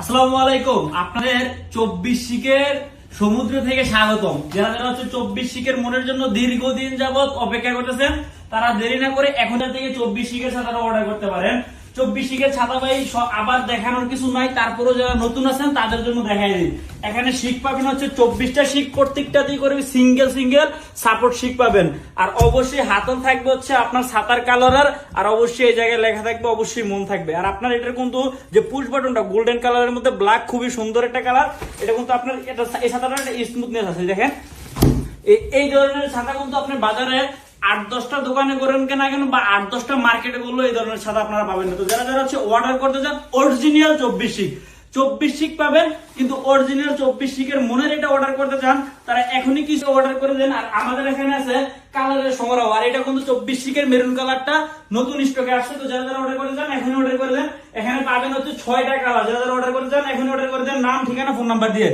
আসসালামু আলাইকুম। আপনাদের 24 শিকের সমুদ্র থেকে স্বাগতম। যারা যারা হচ্ছে 24 শিকের মনের জন্য দীর্ঘদিন যাবত অপেক্ষা করতেছেন, তারা দেরি না করে এখন থেকে 24 শিকের ছাতাটা অর্ডার করতে পারেন। 24 শিকের ছাতা ভাই আবার দেখানোর কিছু নাই, তারপরেও যারা নতুন আছেন তাদের জন্য দেখাই দিই। এখানে শিক পাবেন হচ্ছে 24টা শিক, প্রত্যেকটা দিয়ে করে সিঙ্গেল সিঙ্গেল সাপোর্ট শিক পাবেন। আর অবশ্যই হাতল থাকবে হচ্ছে আপনার ছাতার কালার, আর অবশ্যই এই জায়গায় লেখা থাকবে অবশ্যই মন থাকবে। আর আপনার এটার কিন্তু যে পুশ বাটনটা গোল্ডেন কালারের মধ্যে ব্ল্যাক, খুবই সুন্দর একটা কালার। এটা কিন্তু আপনার এই ছাতাটার একটা স্মুথনেস আছে, দেখেন এই ধরনের ছাতা কিন্তু আপনি বাজারে 8-10টা দোকানে করেন কেনা কেন বা 8-10টা মার্কেটে করলো এই ধরনের ছাতা আপনারা পাবেন না। তো যারা যারা হচ্ছে অর্ডার করতে চান অরিজিনাল 24 শিক, 24 শিক পাবেন, কিন্তু অরিজিনাল 24 শিকের মনের এটা অর্ডার করতে চান তারা এখনই কিছু অর্ডার করে দেন। আর আমাদের এখানে আছে কালারের সংগ্রহ, আর এটা কিন্তু 24 শিকের মেরুন কালারটা নতুন স্টকে আসছে। তো যারা যারা অর্ডার করে যান এখনই অর্ডার করে দেন। এখানে পাবেন হচ্ছে 6টা কালার। যারা যারা অর্ডার করে যান এখনই অর্ডার করে দেন, নাম ঠিকানা ফোন নাম্বার দিয়ে।